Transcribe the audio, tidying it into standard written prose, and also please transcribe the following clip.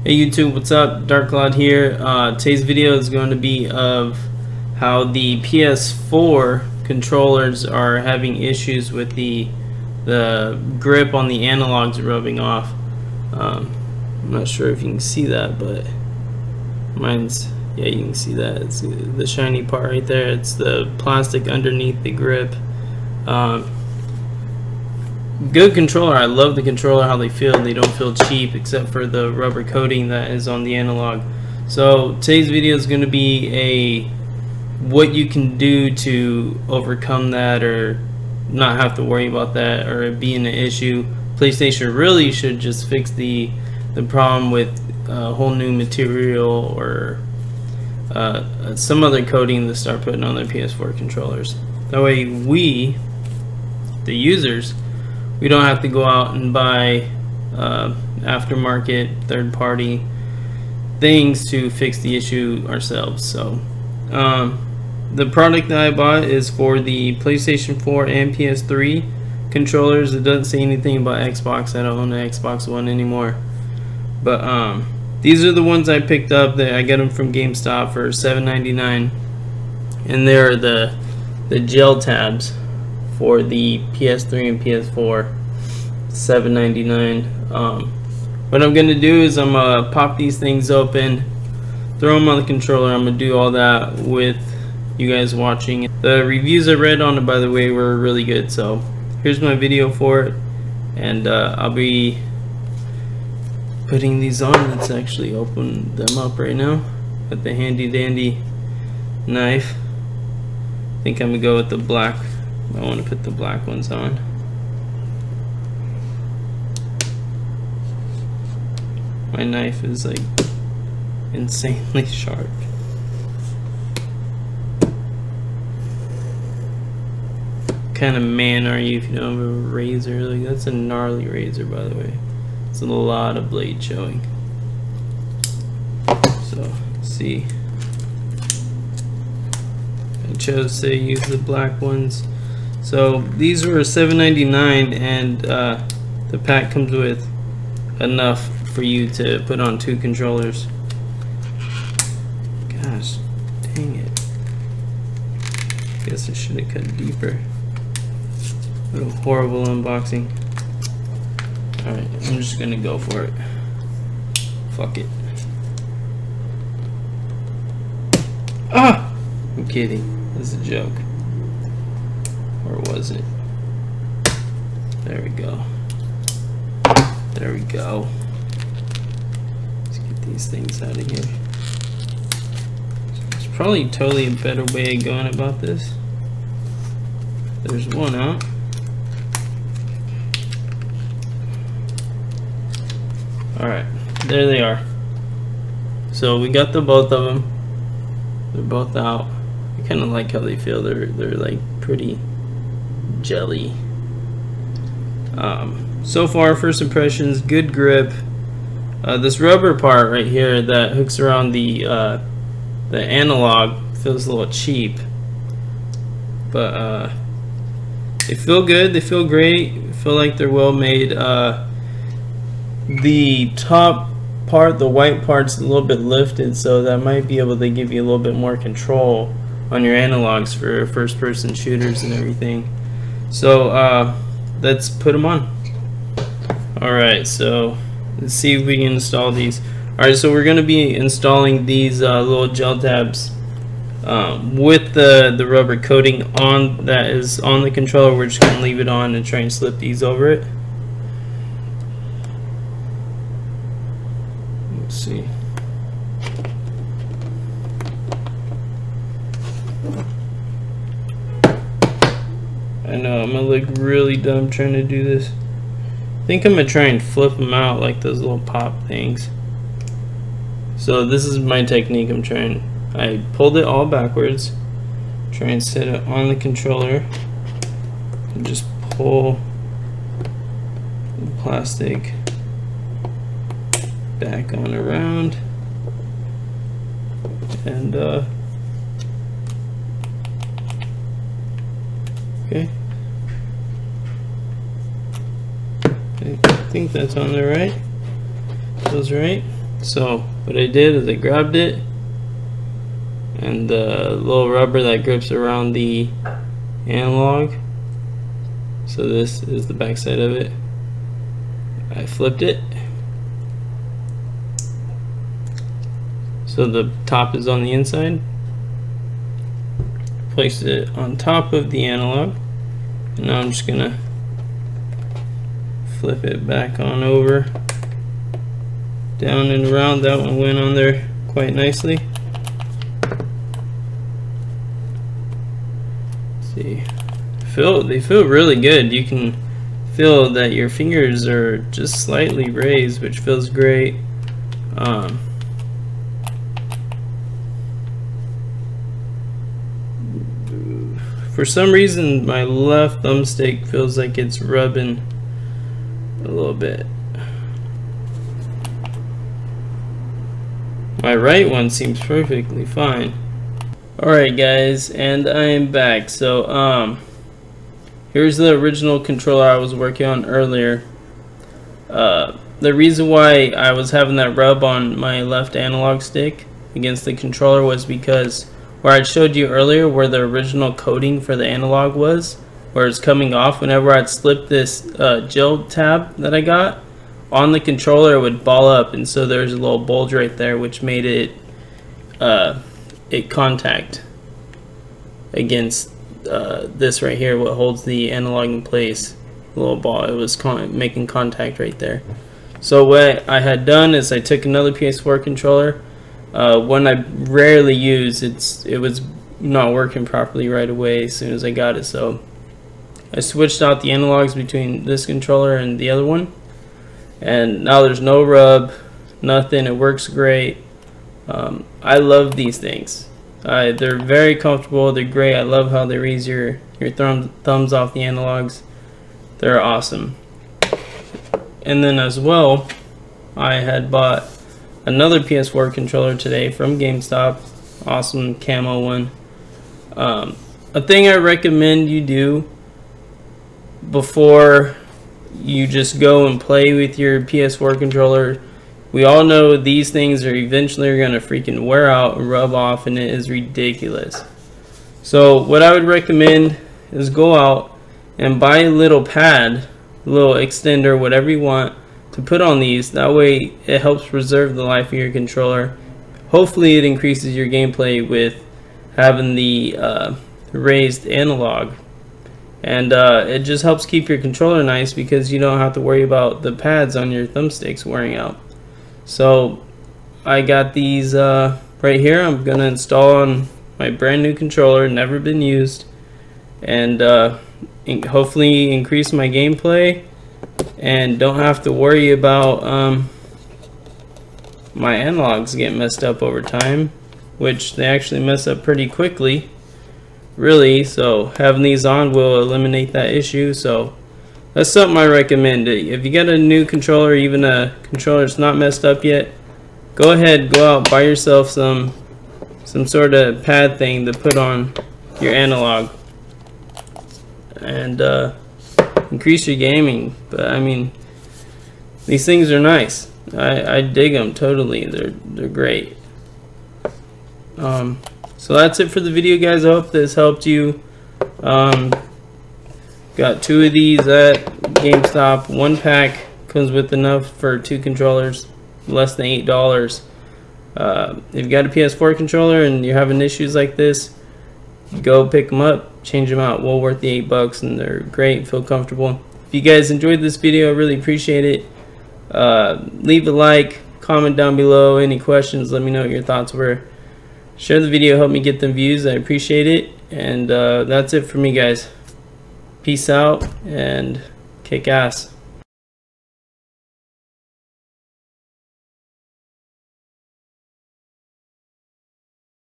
Hey YouTube, what's up? Dark Cloud here. Today's video is going to be of how the PS4 controllers are having issues with the grip on the analogs rubbing off. I'm not sure if you can see that, but mine's, yeah, you can see that. It's the shiny part right there. It's the plastic underneath the grip. Good controller. I love the controller, how they feel. They don't feel cheap except for the rubber coating that is on the analog. So today's video is going to be what you can do to overcome that or not have to worry about that or it being an issue. PlayStation really should just fix the problem with a whole new material or some other coating to start putting on their PS4 controllers. That way we, the users, we don't have to go out and buy aftermarket third-party things to fix the issue ourselves. So the product that I bought is for the PlayStation 4 and PS3 controllers. It doesn't say anything about Xbox. I don't own an Xbox One anymore, but these are the ones I picked up. I got them from GameStop for $7.99, and they're the gel tabs for the PS3 and PS4, $7.99. What I'm gonna do is I'm gonna pop these things open, throw them on the controller. I'm gonna do all that with you guys watching. The reviews I read on it, by the way, were really good. So here's my video for it, and I'll be putting these on. Let's actually open them up right now with the handy dandy knife. I think I'm gonna go with the black. I want to put the black ones on. My knife is like insanely sharp. What kind of man are you if you don't have a razor? Like, that's a gnarly razor, by the way. It's a lot of blade showing. So let's see. I chose to use the black ones. So these were $7.99, and the pack comes with enough for you to put on 2 controllers. Gosh, dang it. Guess I should have cut deeper. What a horrible unboxing. Alright, I'm just gonna go for it. Fuck it. Ah! I'm kidding. This is a joke. Or was it? There we go. There we go. Let's get these things out of here. There's probably totally a better way of going about this. There's one out. Alright, there they are. So we got both of them. They're both out. I kind of like how they feel. They're like pretty jelly. So far, first impressions, good grip. This rubber part right here that hooks around the analog feels a little cheap, but they feel good. They feel great. I feel like they're well made. The top part, the white part's a little bit lifted, so that might be able to give you a little bit more control on your analogs for first-person shooters and everything. So let's put them on. Alright, so let's see if we can install these. Alright, so we're going to be installing these little gel tabs with the rubber coating on that is on the controller. We're just going to leave it on and try and slip these over it. Let's see. I know, I'm gonna look really dumb trying to do this. I think I'm gonna try and flip them out like those little pop things. So this is my technique. I pulled it all backwards, try and set it on the controller, and just pull the plastic back on around, and okay. I think that's on there, right? Feels right. So what I did is I grabbed it, and the little rubber that grips around the analog, so this is the back side of it, I flipped it so the top is on the inside, placed it on top of the analog, and now I'm just gonna flip it back on over, down and around. That one went on there quite nicely. See, they feel really good. You can feel that your fingers are just slightly raised, which feels great. For some reason my left thumbstick feels like it's rubbing a little bit. My right one seems perfectly fine. Alright guys, and I am back. So here's the original controller I was working on earlier. The reason why I was having that rub on my left analog stick against the controller was because where I showed you earlier where the original coating for the analog was, where it's coming off, whenever I'd slip this gel tab that I got on the controller, it would ball up, and so there's a little bulge right there which made it contact against this right here, what holds the analog in place. A little ball, it was making contact right there. So what I had done is I took another PS4 controller, one I rarely use. It was not working properly right away as soon as I got it, so I switched out the analogs between this controller and the other one, and now there's no rub, nothing. It works great. I love these things. They're very comfortable. They're great. I love how they raise your thumbs off the analogs. They're awesome. And then as well, I had bought another PS4 controller today from GameStop. Awesome camo one. A thing I recommend you do before you just go and play with your PS4 controller, we all know these things are eventually going to freaking wear out and rub off, and it is ridiculous. So what I would recommend is go out and buy a little pad, a little extender, whatever you want to put on these. That way it helps preserve the life of your controller. Hopefully it increases your gameplay with having the raised analog, and it just helps keep your controller nice because you don't have to worry about the pads on your thumbsticks wearing out. So I got these right here. I'm gonna install on my brand new controller, never been used, and hopefully increase my gameplay and don't have to worry about my analogs getting messed up over time, which they actually mess up pretty quickly, really. So having these on will eliminate that issue. So that's something I recommend. If you got a new controller, even a controller that's not messed up yet, go ahead, go out, buy yourself some sort of pad thing to put on your analog and increase your gaming. But I mean, these things are nice. I dig them totally. They're great. So that's it for the video, guys. I hope this helped you. Got 2 of these at GameStop. 1 pack comes with enough for 2 controllers, less than $8. If you got a PS4 controller and you're having issues like this, go pick them up, change them out. Well worth the $8, and they're great. Feel comfortable. If you guys enjoyed this video, I really appreciate it. Leave a like, comment down below any questions, let me know what your thoughts were. Share the video, help me get them views. I appreciate it. And that's it for me, guys. Peace out and kick ass.